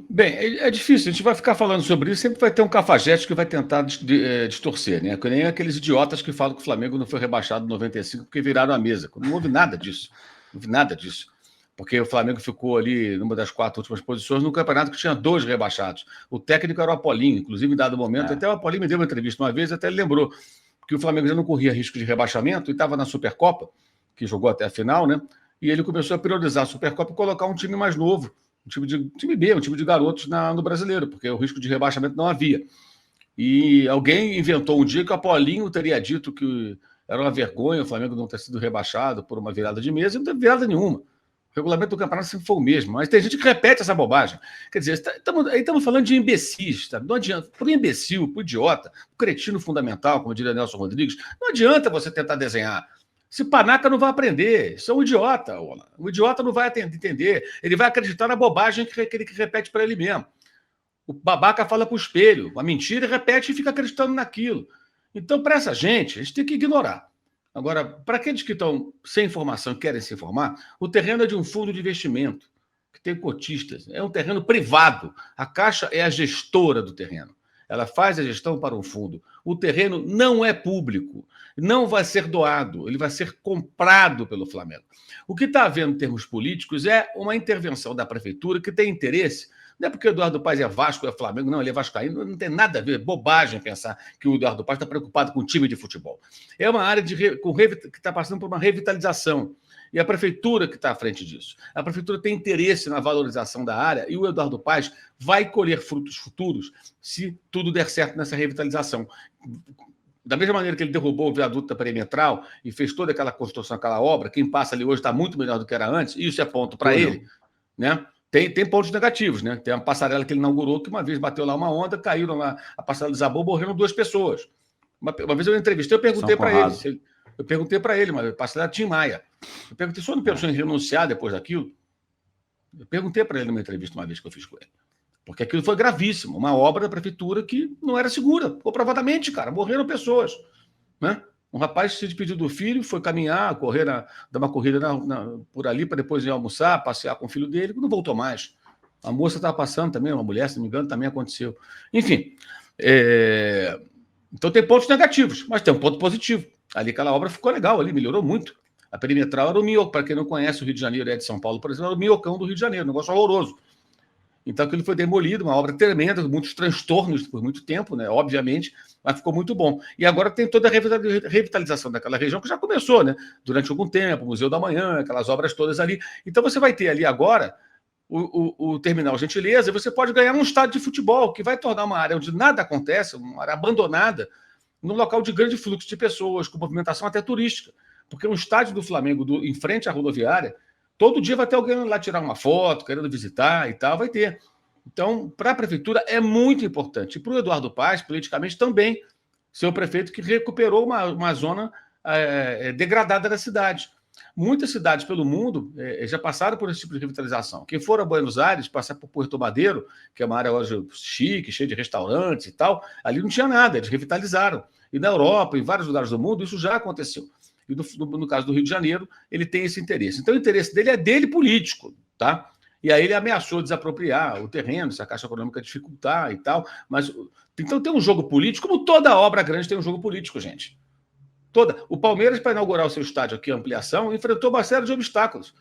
Bem, é difícil, a gente vai ficar falando sobre isso, sempre vai ter um cafajeste que vai tentar distorcer, né? Que nem aqueles idiotas que falam que o Flamengo não foi rebaixado em 95 porque viraram a mesa. Não houve nada disso. Não houve nada disso. Porque o Flamengo ficou ali numa das 4 últimas posições no campeonato que tinha 2 rebaixados. O técnico era o Apolinho, inclusive em dado momento, É. até o Apolinho me deu uma entrevista uma vez, até ele lembrou que o Flamengo já não corria risco de rebaixamento e estava na Supercopa, que jogou até a final, né? E ele começou a priorizar a Supercopa e colocar um time mais novo, time B, um time de garotos no brasileiro, porque o risco de rebaixamento não havia. E alguém inventou um dia que o Apolinho teria dito que era uma vergonha o Flamengo não ter sido rebaixado por uma virada de mesa, e não teve virada nenhuma. O regulamento do campeonato sempre foi o mesmo, mas tem gente que repete essa bobagem. Quer dizer, estamos falando de imbecis, tá? Não adianta, para o imbecil, para o idiota, o cretino fundamental, como diria Nelson Rodrigues, não adianta você tentar desenhar. Esse panaca não vai aprender, isso é um idiota. O idiota não vai entender, ele vai acreditar na bobagem que ele repete para ele mesmo. O babaca fala para o espelho, a mentira repete e fica acreditando naquilo. Então, para essa gente, a gente tem que ignorar. Agora, para aqueles que estão sem informação e querem se informar, o terreno é de um fundo de investimento, que tem cotistas. É um terreno privado. A Caixa é a gestora do terreno. Ela faz a gestão para um fundo. O terreno não é público, não vai ser doado, ele vai ser comprado pelo Flamengo. O que está havendo em termos políticos é uma intervenção da prefeitura que tem interesse. Não é porque o Eduardo Paes é Vasco, é Flamengo, não, ele é vascaíno, não tem nada a ver, bobagem pensar que o Eduardo Paes está preocupado com o time de futebol. É uma área que está passando por uma revitalização. E a prefeitura que está à frente disso. A prefeitura tem interesse na valorização da área e o Eduardo Paes vai colher frutos futuros se tudo der certo nessa revitalização. Da mesma maneira que ele derrubou o viaduto da Perimetral e fez toda aquela construção, aquela obra, quem passa ali hoje está muito melhor do que era antes, e isso é ponto para ele, né? Tem pontos negativos, né? Tem uma passarela que ele inaugurou que uma vez bateu lá uma onda, caíram lá, a passarela desabou, morreram 2 pessoas. Uma vez eu entrevistei, eu perguntei para ele, eu perguntei para ele, mas passarela Tim Maia. Eu perguntei, se o senhor não pensou em renunciar depois daquilo? Eu perguntei para ele numa entrevista uma vez que eu fiz com ele. Porque aquilo foi gravíssimo, uma obra da prefeitura que não era segura, comprovadamente, cara, morreram pessoas, né? Um rapaz se despediu do filho, foi caminhar, correr, dar uma corrida por ali para depois ir almoçar, passear com o filho dele, não voltou mais. A moça estava passando também, uma mulher, se não me engano, também aconteceu. Enfim, então tem pontos negativos, mas tem um ponto positivo. Ali aquela obra ficou legal, ali melhorou muito. A Perimetral era o minhocão, para quem não conhece o Rio de Janeiro e é de São Paulo, por exemplo, era o minhocão do Rio de Janeiro, um negócio horroroso. Então aquilo foi demolido, uma obra tremenda, muitos transtornos por muito tempo, né? Obviamente, mas ficou muito bom. E agora tem toda a revitalização daquela região que já começou, né? Durante algum tempo, Museu da Manhã, aquelas obras todas ali. Então você vai ter ali agora o Terminal Gentileza, e você pode ganhar um estádio de futebol, que vai tornar uma área onde nada acontece, uma área abandonada, num local de grande fluxo de pessoas, com movimentação até turística. Porque um estádio do Flamengo em frente à rodoviária, todo dia vai ter alguém lá tirar uma foto, querendo visitar e tal, vai ter. Então, para a prefeitura é muito importante. E para o Eduardo Paes, politicamente, também, ser o prefeito que recuperou uma zona degradada da cidade. Muitas cidades pelo mundo já passaram por esse tipo de revitalização. Quem for a Buenos Aires, passar por Puerto Madeiro, que é uma área hoje chique, cheia de restaurantes e tal, ali não tinha nada, eles revitalizaram. E na Europa, em vários lugares do mundo, isso já aconteceu. E no caso do Rio de Janeiro, ele tem esse interesse. Então, o interesse dele é dele político, tá? E aí ele ameaçou desapropriar o terreno, se a Caixa Econômica dificultar e tal. Mas, então, tem um jogo político, como toda obra grande tem um jogo político, gente. O Palmeiras, para inaugurar o seu estádio aqui, a ampliação, enfrentou uma série de obstáculos.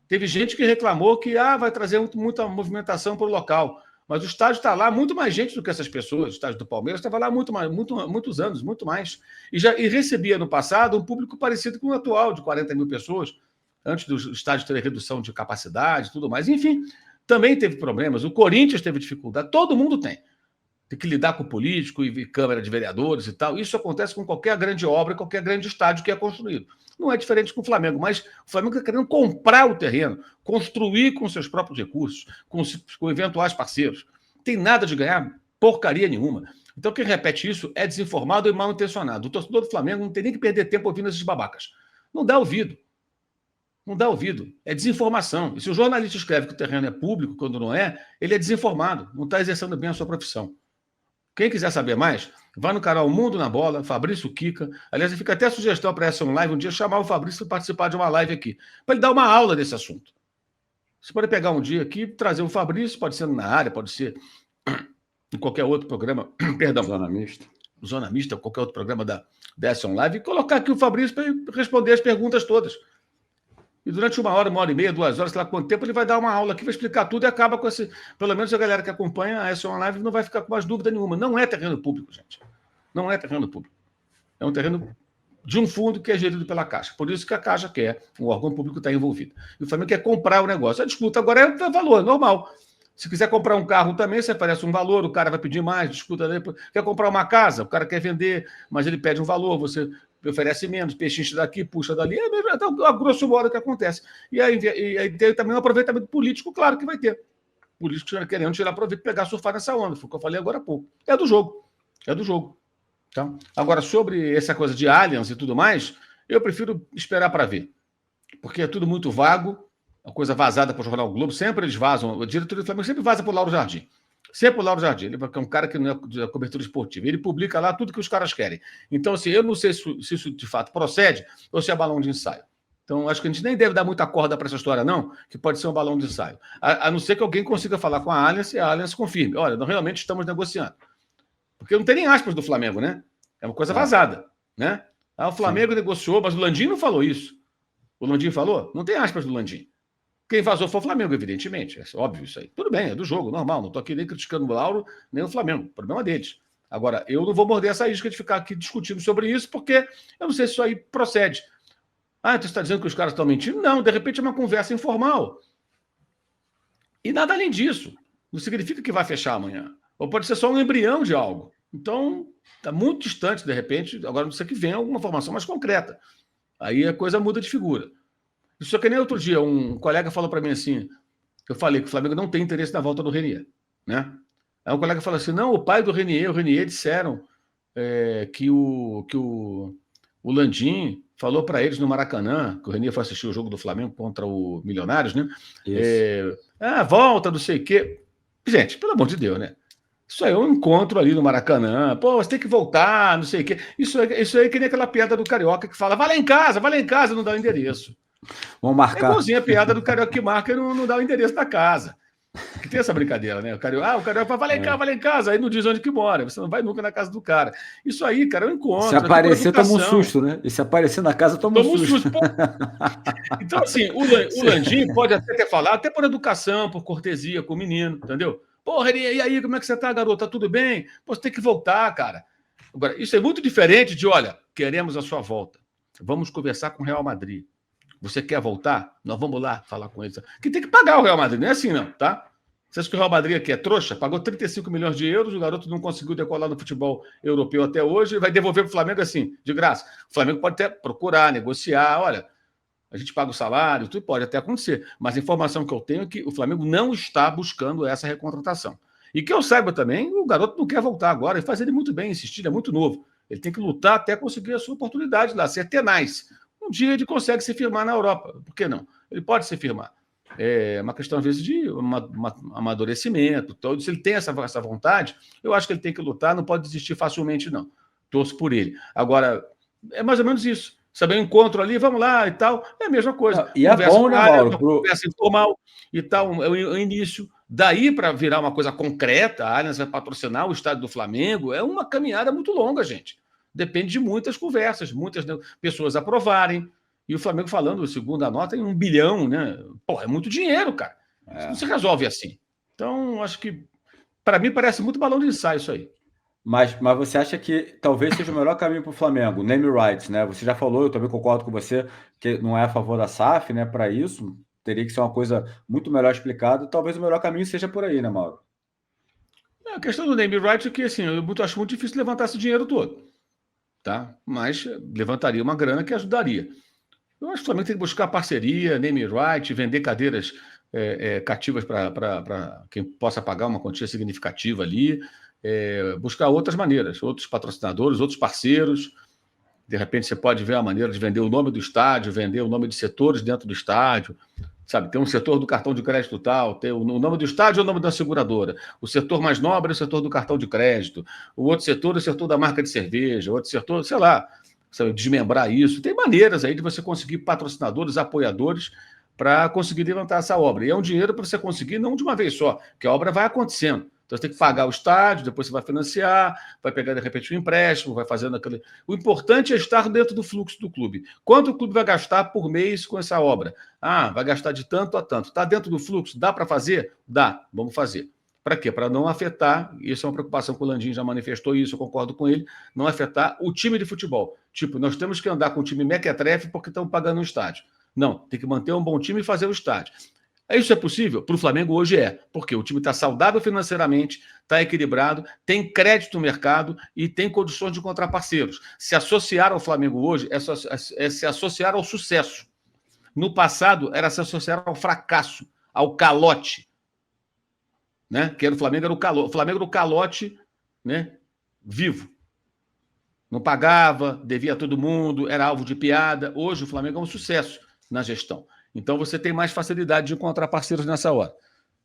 Teve gente que reclamou que vai trazer muita movimentação para o local. Mas o estádio está lá, muito mais gente do que essas pessoas. O estádio do Palmeiras estava lá muitos anos, muito mais. E recebia no passado um público parecido com o atual, de 40 mil pessoas, antes do estádio ter redução de capacidade e tudo mais. Enfim, também teve problemas. O Corinthians teve dificuldade, todo mundo tem. Tem que lidar com político e Câmara de Vereadores e tal. Isso acontece com qualquer grande obra, qualquer grande estádio que é construído. Não é diferente com o Flamengo, mas o Flamengo está querendo comprar o terreno, construir com seus próprios recursos, com eventuais parceiros. Não tem nada de ganhar porcaria nenhuma. Então, quem repete isso é desinformado e mal intencionado. O torcedor do Flamengo não tem nem que perder tempo ouvindo esses babacas. Não dá ouvido. Não dá ouvido. É desinformação. E se o jornalista escreve que o terreno é público, quando não é, ele é desinformado. Não está exercendo bem a sua profissão. Quem quiser saber mais, vai no canal Mundo na Bola, Fabrício Kika. Aliás, fica até a sugestão para essa live um dia, chamar o Fabrício para participar de uma live aqui, para ele dar uma aula desse assunto. Você pode pegar um dia aqui, trazer o Fabrício, pode ser na área, pode ser em qualquer outro programa, perdão. Zona Mista, qualquer outro programa da Action Live, e colocar aqui o Fabrício para responder as perguntas todas. E durante 1 hora e meia, 2 horas, sei lá quanto tempo, ele vai dar uma aula aqui, vai explicar tudo e acaba com esse... Pelo menos a galera que acompanha a Action Live não vai ficar com mais dúvida nenhuma. Não é terreno público, gente. Não é terreno público. É um terreno de um fundo que é gerido pela Caixa. Por isso que a Caixa quer, o órgão público está envolvido. E o Flamengo quer comprar o negócio. A disputa agora é valor, é normal. Se quiser comprar um carro também, você oferece um valor, o cara vai pedir mais, disputa. Quer comprar uma casa, o cara quer vender, mas ele pede um valor, você oferece menos, pechincha daqui, puxa dali. É a grosso modo que acontece. E aí tem também um aproveitamento político, claro que vai ter. Políticos querendo tirar proveito, pegar, surfar nessa onda. Foi o que eu falei agora há pouco. É do jogo. É do jogo. Tá? Agora, sobre essa coisa de aliens e tudo mais, eu prefiro esperar para ver. Porque é tudo muito vago, uma coisa vazada para o Jornal Globo, sempre eles vazam, o diretor do Flamengo sempre vaza para o Lauro Jardim. Sempre o Lauro Jardim, ele é um cara que não é de cobertura esportiva, ele publica lá tudo que os caras querem. Então, assim, eu não sei se isso de fato procede ou se é balão de ensaio. Então, acho que a gente nem deve dar muita corda para essa história, não, que pode ser um balão de ensaio. A não ser que alguém consiga falar com a Allianz e a Allianz confirme. Olha, nós realmente estamos negociando. Porque não tem nem aspas do Flamengo, né? É uma coisa vazada, né? O Flamengo negociou, mas o Landim não falou isso. O Landim falou? Não tem aspas do Landim. Quem vazou foi o Flamengo, evidentemente. É óbvio isso aí. Tudo bem, é do jogo, normal. Não estou aqui nem criticando o Lauro, nem o Flamengo. Problema deles. Agora, eu não vou morder essa isca de ficar aqui discutindo sobre isso, porque eu não sei se isso aí procede. Então você está dizendo que os caras estão mentindo? Não, de repente é uma conversa informal. E nada além disso. Não significa que vai fechar amanhã. Ou pode ser só um embrião de algo. Então, está muito distante, de repente, agora não sei que venha alguma informação mais concreta. Aí a coisa muda de figura. Isso é que nem outro dia, um colega falou para mim assim, eu falei que o Flamengo não tem interesse na volta do Renier, né? Aí um colega falou assim, não, o pai do Renier, o Renier disseram que o Landim falou para eles no Maracanã, que o Renier foi assistir o jogo do Flamengo contra o Milionários, né? Volta, não sei o quê. Gente, pelo amor de Deus, né? Isso aí é um encontro ali no Maracanã. Pô, você tem que voltar, não sei o quê. Isso aí é que nem aquela piada do Carioca que fala, vai lá em casa, não dá o endereço. Vamos marcar. É igualzinho a piada do Carioca que marca e não dá o endereço da casa. Que tem essa brincadeira, né? O Carioca fala, vai lá em casa, aí não diz onde que mora. Você não vai nunca na casa do cara. Isso aí, cara, é um encontro. Se aparecer, toma um susto, né? E se aparecer na casa, toma um susto. Então, assim, o Landim pode até ter falado, até por educação, por cortesia com o menino, entendeu? Porra, e aí, como é que você tá, garoto? Tá tudo bem? Pô, você tem que voltar, cara. Agora, isso é muito diferente de, olha, queremos a sua volta. Vamos conversar com o Real Madrid. Você quer voltar? Nós vamos lá falar com eles. Que tem que pagar o Real Madrid, não é assim, não, tá? Você acha que o Real Madrid aqui é trouxa? Pagou 35 milhões de euros, o garoto não conseguiu decolar no futebol europeu até hoje, vai devolver para o Flamengo assim, de graça. O Flamengo pode até procurar, negociar, olha, a gente paga o salário, tudo pode até acontecer. Mas a informação que eu tenho é que o Flamengo não está buscando essa recontratação. E que eu saiba também, o garoto não quer voltar agora, e faz ele muito bem, insistir, ele é muito novo. Ele tem que lutar até conseguir a sua oportunidade lá, ser tenaz. Um dia ele consegue se firmar na Europa. Por que não? Ele pode se firmar. É uma questão, às vezes, de amadurecimento. Então, se ele tem essa vontade, eu acho que ele tem que lutar, não pode desistir facilmente, não. Torço por ele. Agora, é mais ou menos isso. Saber um encontro ali, vamos lá e tal, é a mesma coisa. Não, e é bom, né, Mauro? Conversa informal e tal, é o início. Daí para virar uma coisa concreta, a Allianz vai patrocinar o estádio do Flamengo, é uma caminhada muito longa, gente. Depende de muitas conversas, muitas pessoas aprovarem. E o Flamengo falando, segundo a nota, em 1 bilhão, né? Pô, é muito dinheiro, cara. Não se resolve assim. Então, acho que, para mim, parece muito balão de ensaio isso aí. Mas você acha que talvez seja o melhor caminho para o Flamengo, name rights, né? Você já falou, eu também concordo com você, que não é a favor da SAF, né? Para isso, teria que ser uma coisa muito melhor explicada. Talvez o melhor caminho seja por aí, né, Mauro? A questão do name rights é que, assim, eu acho muito difícil levantar esse dinheiro todo. Tá? Mas levantaria uma grana que ajudaria. Eu acho que o Flamengo tem que buscar parceria, name right, vender cadeiras cativas para quem possa pagar uma quantia significativa ali, buscar outras maneiras, outros patrocinadores, outros parceiros. De repente você pode ver a maneira de vender o nome do estádio, vender o nome de setores dentro do estádio, sabe? Tem um setor do cartão de crédito tal, tem o nome do estádio ou o nome da seguradora. O setor mais nobre é o setor do cartão de crédito. O outro setor é o setor da marca de cerveja. O outro setor, sei lá, sabe, desmembrar isso. Tem maneiras aí de você conseguir patrocinadores, apoiadores para conseguir levantar essa obra. E é um dinheiro para você conseguir não de uma vez só, porque a obra vai acontecendo. Então você tem que pagar o estádio, depois você vai financiar, vai pegar de repente um empréstimo, vai fazendo aquele. O importante é estar dentro do fluxo do clube. Quanto o clube vai gastar por mês com essa obra? Ah, vai gastar de tanto a tanto. Está dentro do fluxo? Dá para fazer? Dá, vamos fazer. Para quê? Para não afetar, isso é uma preocupação que o Landim já manifestou isso, eu concordo com ele, não afetar o time de futebol. Tipo, nós temos que andar com o time mequetrefe porque estão pagando um estádio. Não, tem que manter um bom time e fazer o estádio. Isso é possível? Para o Flamengo hoje é, porque o time está saudável financeiramente, está equilibrado, tem crédito no mercado e tem condições de encontrar parceiros. Se associar ao Flamengo hoje é se associar ao sucesso. No passado, era se associar ao fracasso, ao calote. Né? Que era o Flamengo, era o calote. O Flamengo era o calote, né? Vivo. Não pagava, devia a todo mundo, era alvo de piada. Hoje o Flamengo é um sucesso na gestão. Então você tem mais facilidade de encontrar parceiros nessa hora.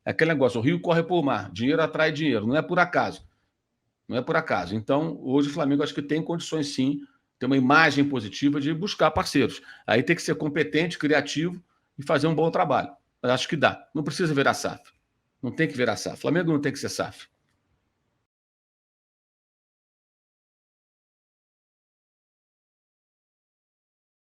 É aquele negócio, o rio corre por mar, dinheiro atrai dinheiro, não é por acaso. Não é por acaso. Então, hoje o Flamengo acho que tem condições sim, tem uma imagem positiva de buscar parceiros. Aí tem que ser competente, criativo e fazer um bom trabalho. Eu acho que dá. Não precisa virar SAF. Não tem que virar SAF. Flamengo não tem que ser SAF.